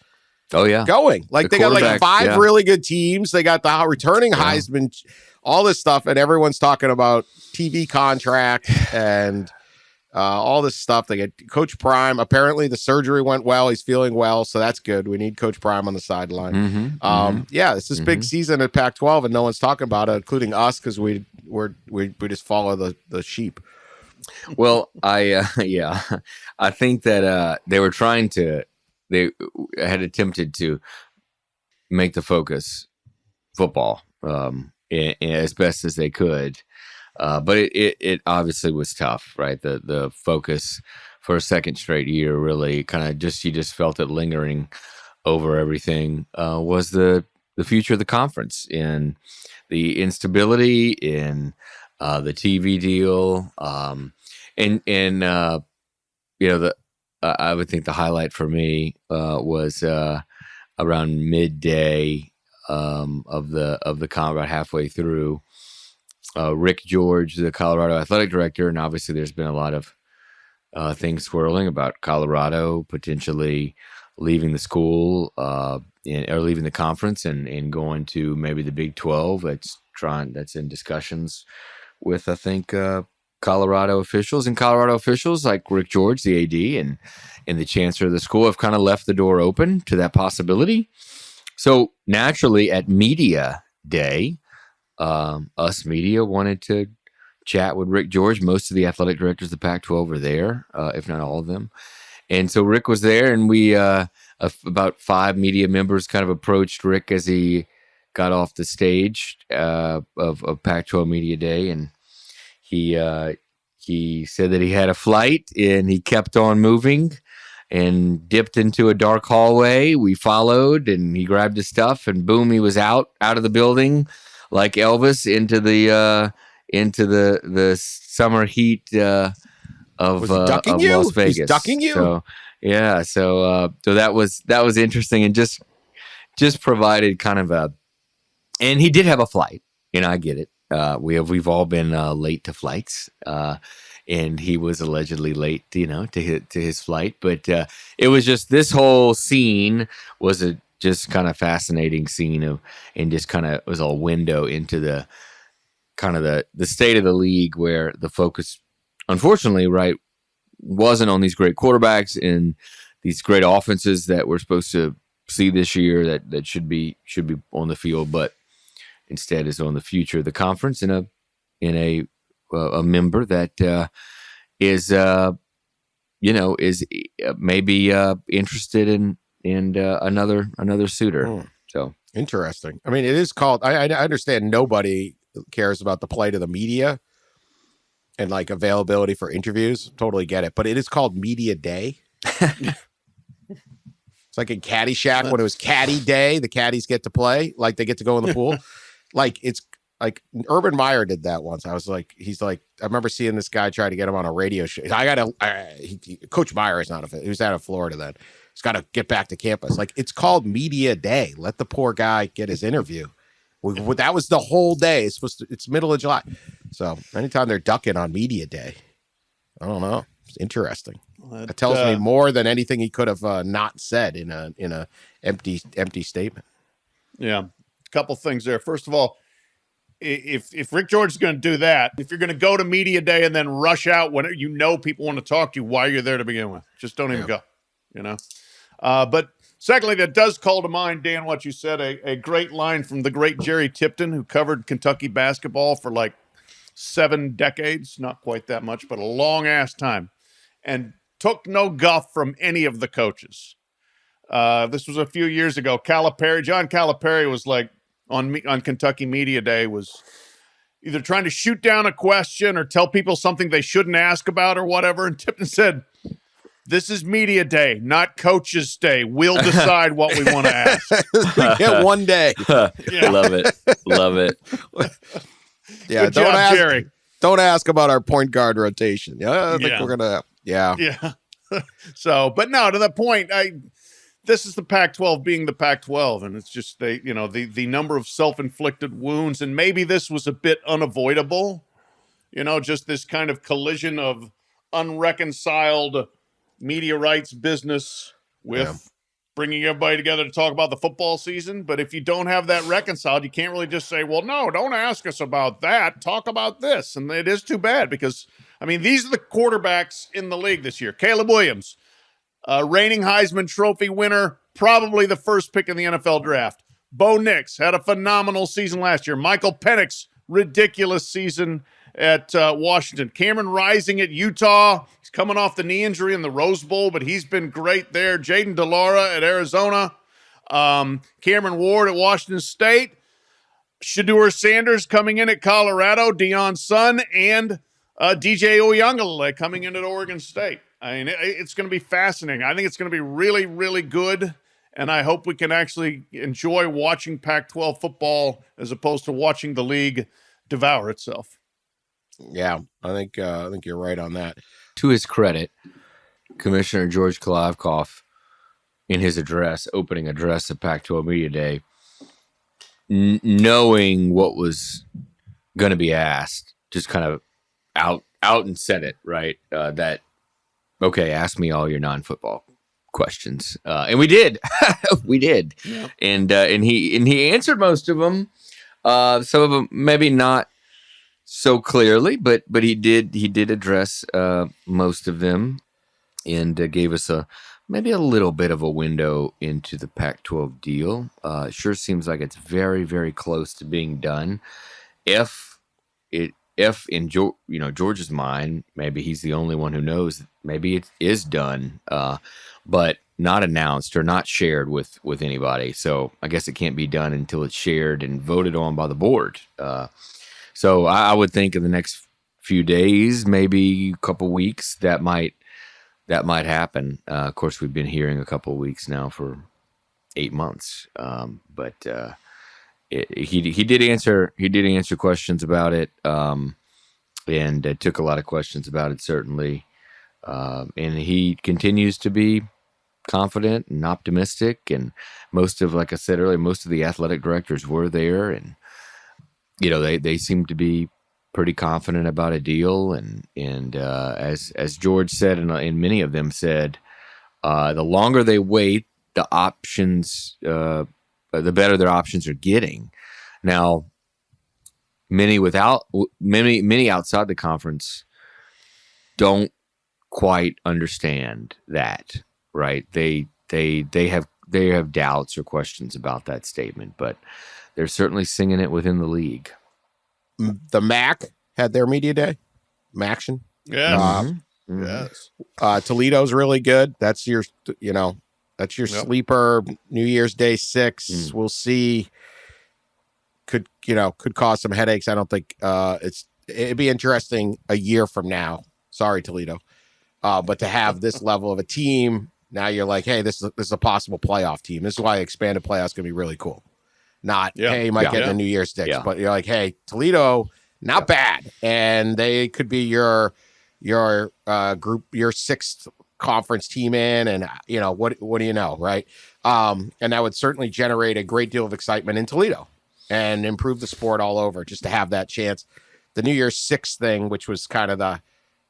Oh yeah, going like they got like 5 really good teams. They got the returning Heisman, all this stuff, and everyone's talking about TV contract and all this stuff. They get Coach Prime. Apparently, the surgery went well. He's feeling well, so that's good. We need Coach Prime on the sideline. This is big season at Pac-12, and no one's talking about it, including us, because we just follow the sheep. Well, I think that they had attempted to make the focus football as best as they could. But it obviously was tough, right? The focus for a second straight year really kind of you just felt it lingering over everything, was the future of the conference, in the instability, in the TV deal, I would think the highlight for me was around midday of the about halfway through. Rick George, the Colorado athletic director, and obviously there's been a lot of things swirling about Colorado potentially leaving the school or leaving the conference and going to maybe the Big 12. That's in discussions with, I think, Colorado officials, and Colorado officials like Rick George, the AD, and the chancellor of the school have kind of left the door open to that possibility. So naturally, at Media Day, us media wanted to chat with Rick George. Most of the athletic directors of the Pac-12 were there, if not all of them. And so Rick was there, and we about 5 media members kind of approached Rick as he got off the stage of Pac-12 Media Day, and he said that he had a flight, and he kept on moving and dipped into a dark hallway. We followed, and he grabbed his stuff, and boom, he was out of the building like Elvis into the summer heat of Las Vegas. He's ducking you. So that was interesting, and just provided kind of and he did have a flight, and I get it. We've all been late to flights, and he was allegedly late, to his flight. But it was just, this whole scene was a just kind of fascinating scene and just kind of was a window into the kind of the state of the league, where the focus, unfortunately, right, wasn't on these great quarterbacks and these great offenses that we're supposed to see this year that should be on the field, but instead is on the future of the conference in a member that is maybe interested in another suitor. So interesting. I mean, it is called. I understand nobody cares about the plight of the media and like availability for interviews. Totally get it, but it is called Media Day. It's like in Caddyshack when it was Caddy Day. The caddies get to play, like they get to go in the pool. Like it's like Urban Meyer did that once. He's like, I remember seeing this guy try to get him on a radio show. Coach Meyer is not he was out of Florida then. He's got to get back to campus. Like it's called Media Day. Let the poor guy get his interview. That was the whole day. It's middle of July. So anytime they're ducking on Media Day, I don't know. It's interesting. It tells me more than anything he could have not said in a empty statement. Yeah, a couple things there. First of all, if Rick George is going to do that, if you're going to go to Media Day and then rush out when you know people want to talk to you, why you're there to begin with, just don't even go. You know. But secondly, that does call to mind, Dan, what you said, a great line from the great Jerry Tipton, who covered Kentucky basketball for like 7 decades, not quite that much, but a long ass time, and took no guff from any of the coaches. This was a few years ago. John Calipari was like on Kentucky Media Day, was either trying to shoot down a question or tell people something they shouldn't ask about or whatever. And Tipton said, "This is Media Day, not Coaches Day. We'll decide what we want to ask." We get one day. Yeah. Love it. Yeah, Good job, Jerry. Don't ask about our point guard rotation. Yeah, I think we're gonna. Yeah. So, but no, to the point, this is the Pac-12 being the Pac-12, and it's just the number of self-inflicted wounds, and maybe this was a bit unavoidable. Just this kind of collision of unreconciled media rights business with bringing everybody together to talk about the football season. But if you don't have that reconciled, you can't really just say, well, no, don't ask us about that. Talk about this. And it is too bad because, these are the quarterbacks in the league this year. Caleb Williams, reigning Heisman Trophy winner, probably the first pick in the NFL draft. Bo Nix had a phenomenal season last year. Michael Penix, ridiculous season at Washington. Cameron Rising at Utah. He's coming off the knee injury in the Rose Bowl, but he's been great there. Jaden DeLaura at Arizona. Cameron Ward at Washington State. Shedeur Sanders coming in at Colorado. Deion Sun and DJ Oyunlele coming in at Oregon State. It's going to be fascinating. I think it's going to be really, really good, and I hope we can actually enjoy watching Pac-12 football as opposed to watching the league devour itself. Yeah, I think you're right on that. To his credit, Commissioner George Kliavkoff, in his opening address at Pac-12 Media Day, knowing what was going to be asked, just kind of out and said it, right? That, okay, ask me all your non-football questions. And we did. We did. Yeah. And he answered most of them. Some of them maybe not so clearly, but he did address most of them, and gave us maybe a little bit of a window into the Pac-12 deal. It sure seems like it's very, very close to being done. If in George's mind, maybe he's the only one who knows, maybe it is done, but not announced or not shared with anybody. So I guess it can't be done until it's shared and voted on by the board. So I would think in the next few days, maybe a couple weeks, that might happen. Of course, we've been hearing a couple weeks now for 8 months, but he did answer questions about it, and took a lot of questions about it, certainly, and he continues to be confident and optimistic. And like I said earlier, most of the athletic directors were there, and they seem to be pretty confident about a deal. And as George said, and many of them said, the longer they wait, the options, the better their options are getting. Now, many outside the conference don't quite understand that, right? They have doubts or questions about that statement, but they're certainly singing it within the league. The MAC had their media day. Maction. Yes. Yes. Toledo's really good. That's your, That's your Yep. sleeper New Year's Day 6. We'll see. Could cause some headaches. I don't think it'd be interesting a year from now. Sorry, Toledo. But to have this level of a team, now you're like, hey, this is a possible playoff team. This is why expanded playoffs going to be really cool. Not, hey, you might get the New Year's Six, but you're like, hey, Toledo, not bad. And they could be your group, your 6th conference team in, and what do you know, right? And that would certainly generate a great deal of excitement in Toledo and improve the sport all over, just to have that chance. The New Year's Six thing, which was kind of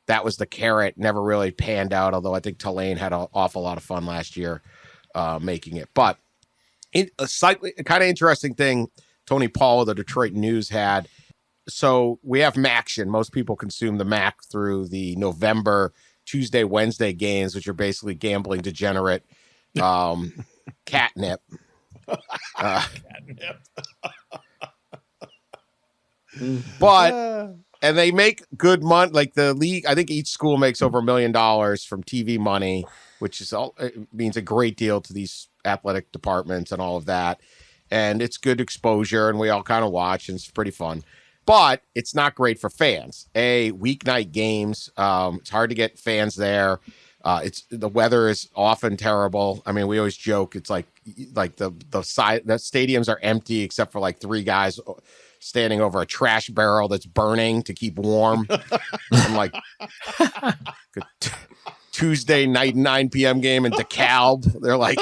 that was the carrot, never really panned out, although I think Tulane had an awful lot of fun last year making it. But a slightly kind of interesting thing Tony Paul of the Detroit News had. So we have MACtion. Most people consume the MAC through the November Tuesday, Wednesday games, which are basically gambling degenerate catnip. Catnip. But and they make good money. Like the league, I think each school makes over $1 million from TV money, which is it means a great deal to these athletic departments and all of that. And it's good exposure, and we all kind of watch, and it's pretty fun. But it's not great for fans. Weeknight games, it's hard to get fans there. The weather is often terrible. I mean, we always joke it's like the stadiums are empty except for like 3 guys standing over a trash barrel that's burning to keep warm. I'm like, Tuesday night 9 p.m. game in DeKalb. They're like,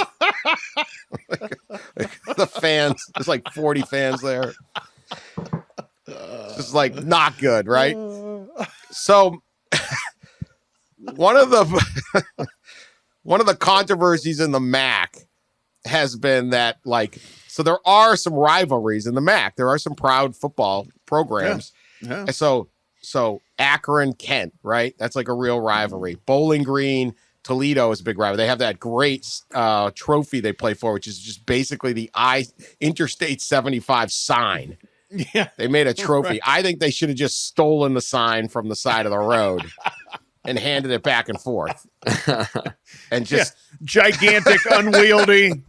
the fans. There's like 40 fans there. It's just like not good, right? So one of the controversies in the MAC has been that, like, so there are some rivalries in the MAC. There are some proud football programs. Yeah. So Akron, Kent, right? That's like a real rivalry. Bowling Green, Toledo is a big rival. They have that great trophy they play for, which is just basically the Interstate 75 sign. Yeah. They made a trophy. Right. I think they should have just stolen the sign from the side of the road and handed it back and forth. And just gigantic, unwieldy.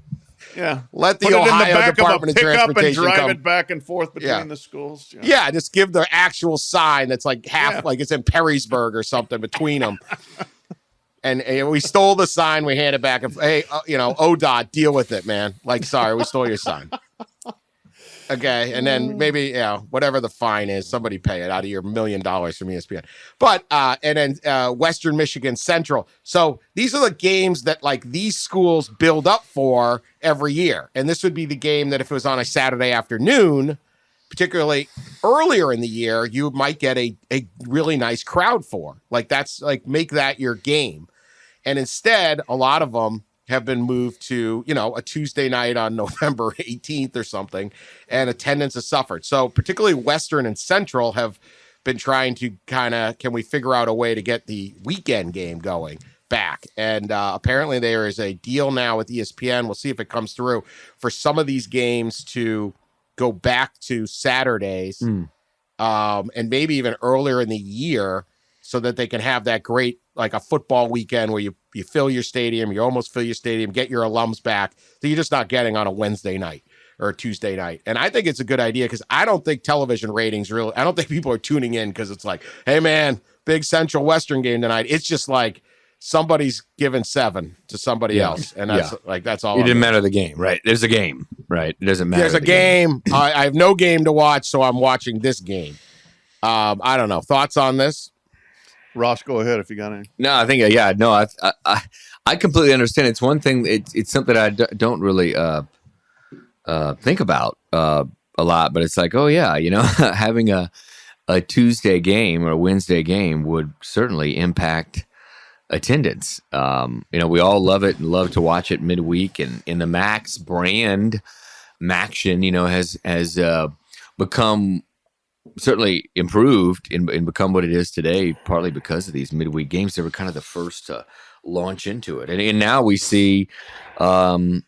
Yeah. Let the Put it in the Ohio back Department of of a pickup and Transportation drive come. it back and forth between the schools. Yeah, just give the actual sign that's like half, like it's in Perrysburg or something between them. And we stole the sign. We hand it back. And hey, ODOT, deal with it, man. Like, sorry, we stole your sign. Okay, and then maybe whatever the fine is, somebody pay it out of your $1 million from ESPN. But and then Western Michigan Central. So these are the games that like these schools build up for every year, and this would be the game that if it was on a Saturday afternoon, particularly earlier in the year, you might get a really nice crowd for. Like that's like make that your game, and instead a lot of them have been moved to, a Tuesday night on November 18th or something, and attendance has suffered. So particularly Western and Central have been trying to can we figure out a way to get the weekend game going back? And apparently there is a deal now with ESPN. We'll see if it comes through for some of these games to go back to Saturdays and maybe even earlier in the year so that they can have that great, like a football weekend where you fill your stadium, you almost fill your stadium, get your alums back that you're just not getting on a Wednesday night or a Tuesday night. And I think it's a good idea because I don't think television ratings I don't think people are tuning in because it's like, hey man, big Central Western game tonight. It's just like somebody's giving 7 to somebody else. And that's all. It didn't matter the game, right? There's a game, right? It doesn't matter. There's a game. I have no game to watch, so I'm watching this game. I don't know. Thoughts on this? Ross, go ahead if you got any. No, I think I completely understand. It's one thing. It's something I don't really think about a lot, but it's like, oh yeah, having a Tuesday game or a Wednesday game would certainly impact attendance. We all love it and love to watch it midweek, and in the Max brand, MACtion, has become certainly improved and become what it is today, partly because of these midweek games. They were kind of the first to launch into it. And now we see, some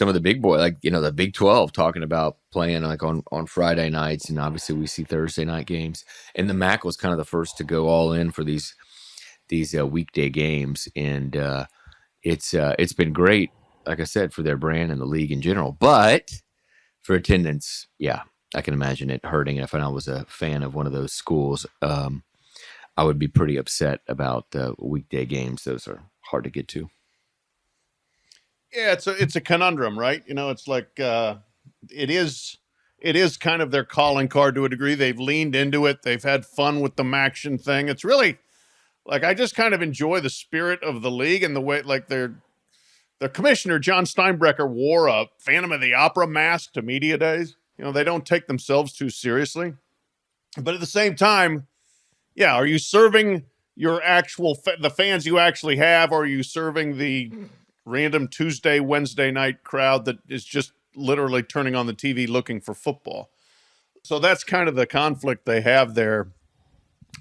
of the big boy, like, the Big 12 talking about playing like on Friday nights. And obviously we see Thursday night games, and the MAC was kind of the first to go all in for these weekday games. And, it's been great, like I said, for their brand and the league in general. But for attendance, yeah, I can imagine it hurting. If I was a fan of one of those schools, I would be pretty upset about weekday games. Those are hard to get to. Yeah, it's a conundrum, right? It's like it is kind of their calling card to a degree. They've leaned into it. They've had fun with the Maction thing. It's really like I just kind of enjoy the spirit of the league and the way like their commissioner John Steinbrecher wore a Phantom of the Opera mask to media days. They don't take themselves too seriously, but at the same time, yeah, are you serving your actual the fans you actually have, or are you serving the random Tuesday, Wednesday night crowd that is just literally turning on the TV looking for football? So that's kind of the conflict they have there.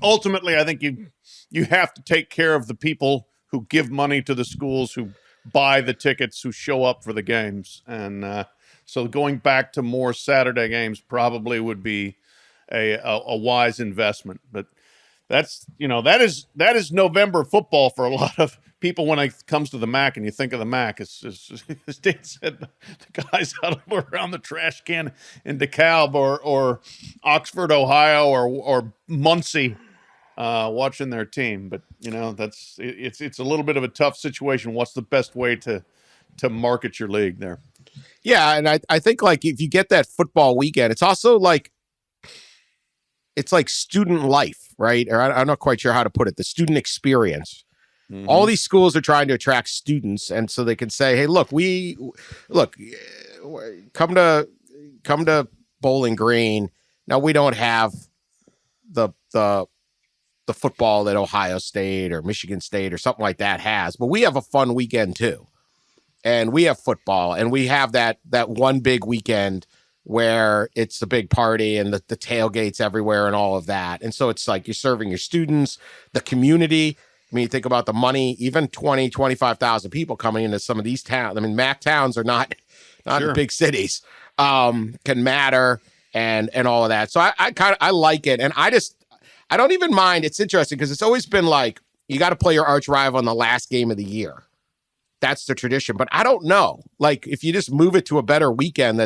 Ultimately, I think you have to take care of the people who give money to the schools, who buy the tickets, who show up for the games. And so going back to more Saturday games probably would be a wise investment. But that's, that is November football for a lot of people when it comes to the MAC, and you think of the MAC. It's as Dan said, the guys huddled around the trash can in DeKalb or Oxford, Ohio, or Muncie, watching their team. But it's a little bit of a tough situation. What's the best way to market your league there? Yeah, and I think like if you get that football weekend, it's also like it's like student life, right? Or I'm not quite sure how to put it. The student experience. Mm-hmm. All these schools are trying to attract students, and so they can say, "Hey, look, come to Bowling Green." Now we don't have the football that Ohio State or Michigan State or something like that has, but we have a fun weekend too, and we have football, and we have that one big weekend where it's a big party and the tailgates everywhere and all of that, and so it's like you're serving your students, the community. I mean, you think about the money, even 20, 25,000 people coming into some of these towns. I mean, MAC towns are not sure. The big cities, can matter and all of that. So I like it. And I don't even mind. It's interesting because it's always been like, you got to play your arch rival in the last game of the year. That's the tradition. But I don't know. Like, if you just move it to a better weekend,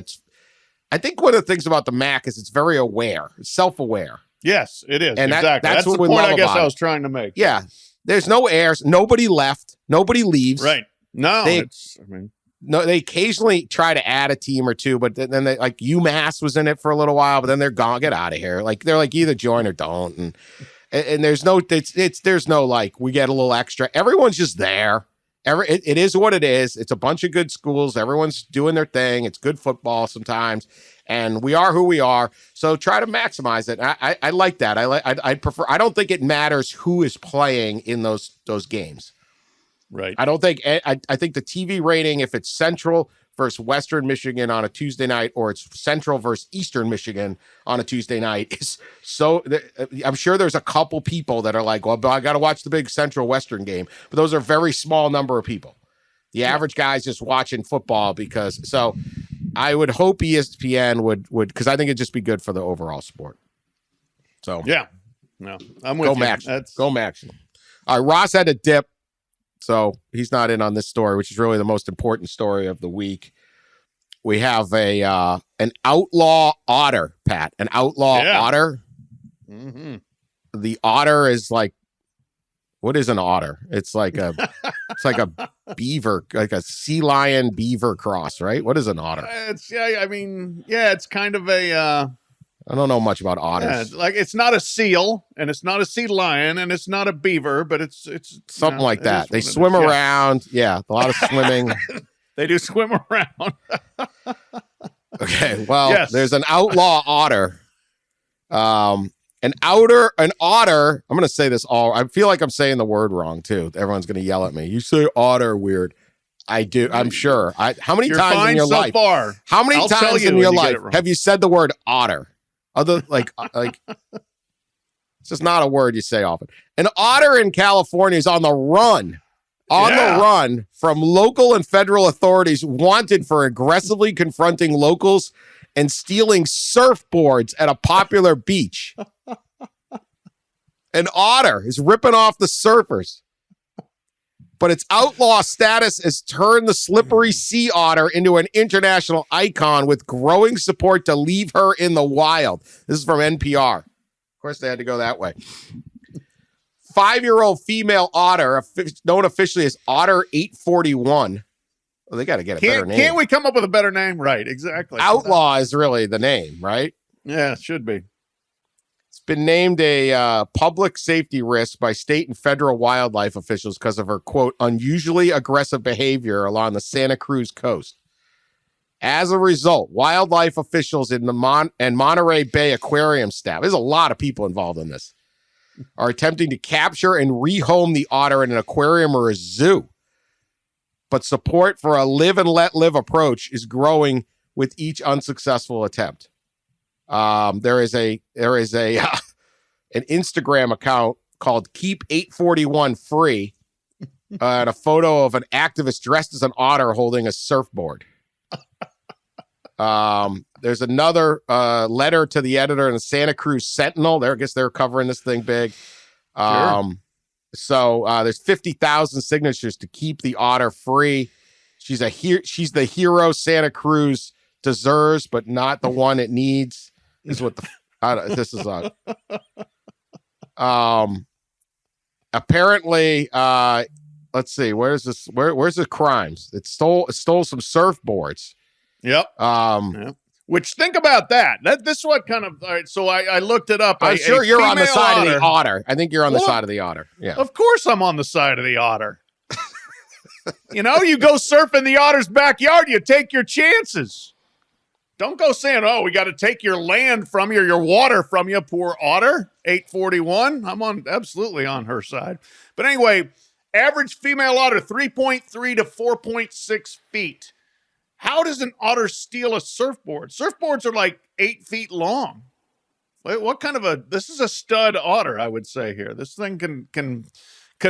I think one of the things about the MAC is it's very aware, it's self-aware. Yes, it is. And exactly. That's what the we point love I guess about I was trying to make. Yeah. There's no heirs. Nobody left. Nobody leaves. Right. No. They occasionally try to add a team or two, but then they, like UMass was in it for a little while, but then they're gone. Get out of here. Like they're like either join or don't. And there's no there's no like we get a little extra. Everyone's just there. It is what it is. It's a bunch of good schools. Everyone's doing their thing. It's good football sometimes. And we are who we are. So try to maximize it. I like that. I prefer. I don't think it matters who is playing in those games. Right. I don't think. I think the TV rating, if it's Central versus Western Michigan on a Tuesday night, or it's Central versus Eastern Michigan on a Tuesday night, is so. I'm sure there's a couple people that are like, well, I got to watch the big Central Western game, but those are a very small number of people. The average guy's just watching football because so. I would hope ESPN would because I think it'd just be good for the overall sport. So yeah, no, I'm with you. Go Max. All right, Ross had a dip, so he's not in on this story, which is really the most important story of the week. We have an outlaw otter, Pat. An outlaw otter. Mm-hmm. The otter is like, what is an otter? It's like a beaver, like a sea lion beaver cross, right? What is an otter? It's kind of a. I don't know much about otters. Yeah, like it's not a seal, and it's not a sea lion, and it's not a beaver, but it's something like that. They swim around. Yeah, a lot of swimming. They do swim around. Okay, well, there's an outlaw otter. An otter. I'm going to say this all. I feel like I'm saying the word wrong too. Everyone's going to yell at me. You say otter weird. I do. I'm sure. How many times in your life? Far. How many times in your life have you said the word otter? Other like it's just not a word you say often. An otter in California is on the run. The run from local and federal authorities, wanted for aggressively confronting locals and stealing surfboards at a popular beach. An otter is ripping off the surfers. but its outlaw status has turned the slippery sea otter into an international icon with growing support to leave her in the wild. This is from NPR. Of course, they had to go that way. 5-year-old female otter, known officially as Otter 841. Well, they got to get a better name. Can't we come up with a better name? Right, exactly. Outlaw is really the name, right? Yeah, it should be. It's been named a public safety risk by state and federal wildlife officials because of her, quote, unusually aggressive behavior along the Santa Cruz coast. As a result, wildlife officials in the Monterey Bay Aquarium staff, there's a lot of people involved in this, are attempting to capture and rehome the otter in an aquarium or a zoo. But support for a live and let live approach is growing with each unsuccessful attempt. There is an Instagram account called Keep 841 Free, and a photo of an activist dressed as an otter holding a surfboard. There's another letter to the editor in the Santa Cruz Sentinel. I guess they're covering this thing big. Sure. So there's 50,000 signatures to keep the otter free. She's the hero Santa Cruz deserves, but not the one it needs. Is what this is on. Apparently, let's see. Where's this? Where's the crimes? It stole some surfboards. Yep. Yep. Which, think about that. This is what kind of. All right, so I looked it up. I'm sure you're on the side of the otter. I think you're on the side of the otter. Yeah. Of course, I'm on the side of the otter. You go surf in the otter's backyard. You take your chances. Don't go saying, "Oh, we got to take your land from you, your water from you." Poor otter. 841. I'm absolutely on her side. But anyway, average female otter 3.3 to 4.6 feet. How does an otter steal a surfboard? Surfboards are like 8 feet long. What kind of this is a stud otter, I would say here. This thing can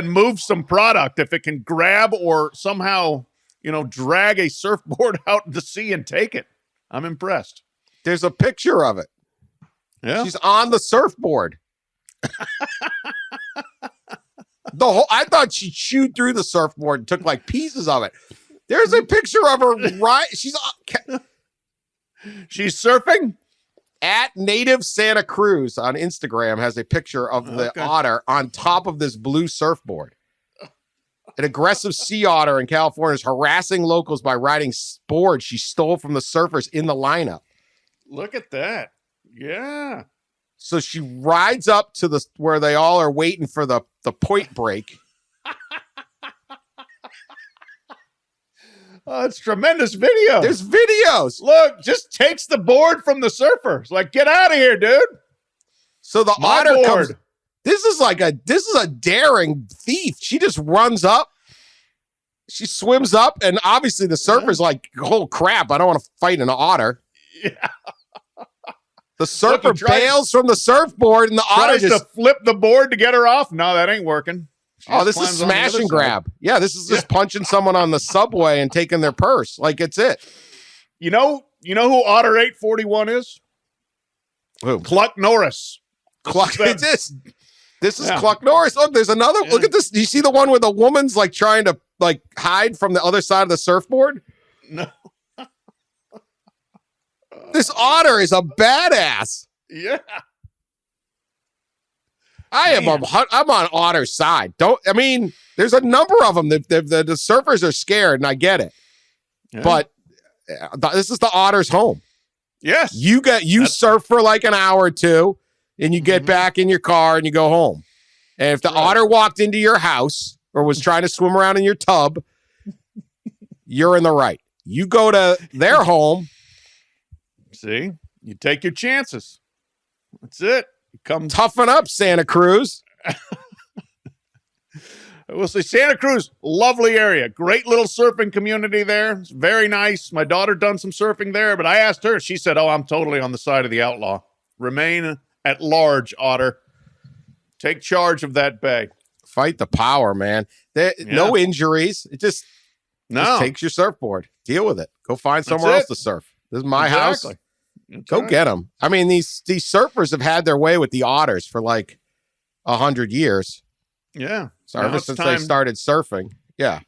move some product if it can grab or somehow, drag a surfboard out to sea and take it. I'm impressed. There's a picture of it. Yeah. She's on the surfboard. I thought she chewed through the surfboard and took like pieces of it. There's a picture of her right. She's surfing at Native Santa Cruz on Instagram has a picture of the otter on top of this blue surfboard. An aggressive sea otter in California is harassing locals by riding boards she stole from the surfers in the lineup. Look at that. Yeah. So she rides up to where they all are waiting for the point break. Oh, it's tremendous video. There's videos. Look, just takes the board from the surfers. Like, get out of here, dude. So the otter comes. This is a daring thief. She just runs up. She swims up, and obviously the surfer's like, "Oh crap! I don't want to fight an otter." Yeah. The surfer bails from the surfboard, and the otter tries to flip the board to get her off. No, that ain't working. This is smash and grab. Yeah, this is just punching someone on the subway and taking their purse. Like it's it. You know who Otter 841 is? Who? Cluck Norris. Cluck. This is Cluck Norris. Look, there's another. Yeah. Look at this. Do you see the one where the woman's like trying to like hide from the other side of the surfboard? No. This otter is a badass. Yeah. I'm on Otter's side. There's a number of them. The surfers are scared, and I get it. Yeah. But this is the Otter's home. Yes. You surf for like an hour or two, and you get back in your car and you go home. And if the otter walked into your house or was trying to swim around in your tub, you're in the right. You go to their home. See, you take your chances. That's it. Toughen up, Santa Cruz. We'll say Santa Cruz, lovely area. Great little surfing community there. It's very nice. My daughter done some surfing there, but I asked her. She said, "Oh, I'm totally on the side of the outlaw. Remain at large, Otter. Take charge of that bay. Fight the power, man. No injuries. It just takes your surfboard. Deal with it. Go find somewhere else to surf. This is my house. Go get them. I mean, these surfers have had their way with the otters for like 100 years. Yeah. So ever since they started surfing. Yeah.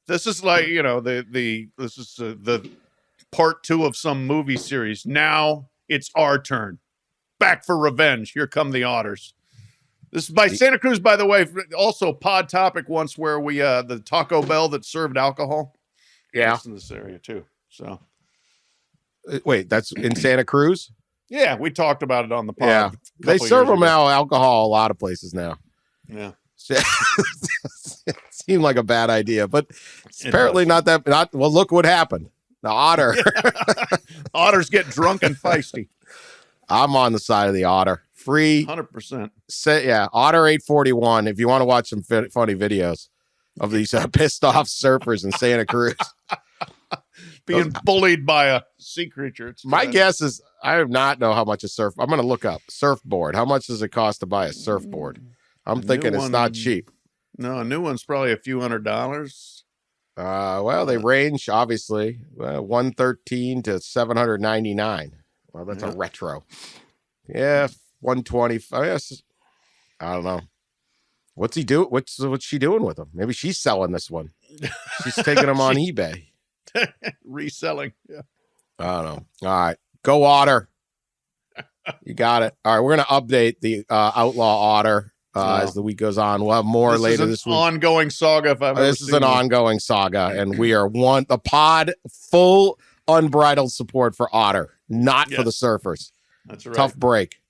This is like, this is the part 2 of some movie series. Now it's our turn. Back for revenge. Here come the Otters. This is by Santa Cruz, by the way. Also, pod topic once where we the Taco Bell that served alcohol. Yeah. That's in this area too. So, wait, that's in Santa Cruz? Yeah, we talked about it on the pod. Yeah, they serve them now alcohol a lot of places now. Yeah, it seemed like a bad idea, but it's apparently not that. Well, look what happened. The otter. Otters get drunk and feisty. I'm on the side of the otter. Free 100%. Yeah, Otter 841. If you want to watch some funny videos of these pissed off surfers in Santa Cruz being bullied by a sea creature. My guess is I do not know how much a surf. I'm going to look up surfboard. How much does it cost to buy a surfboard? I'm thinking it's not cheap. No, a new one's probably a few $100s. Well, they range obviously 113 to 799. Well, that's a retro. Yeah, 120. I don't know. What's he do? What's she doing with them? Maybe she's selling this one. She's taking them on eBay. Reselling. Yeah. I don't know. All right. Go Otter. You got it. All right. We're going to update the outlaw Otter as the week goes on. We'll have more later this week. Ongoing saga. This is an ongoing saga, and we are the pod full unbridled support for Otter, not for the surfers. That's right. Tough break.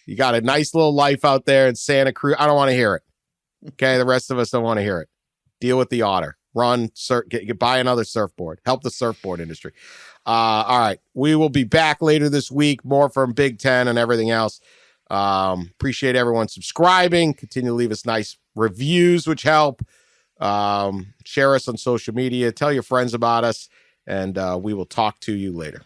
You got a nice little life out there in Santa Cruz. I don't want to hear it. Okay, the rest of us don't want to hear it. Deal with the Otter. Run, buy another surfboard. Help the surfboard industry. All right, we will be back later this week. More from Big Ten and everything else. Appreciate everyone subscribing. Continue to leave us nice reviews, which help. Share us on social media. Tell your friends about us, and we will talk to you later.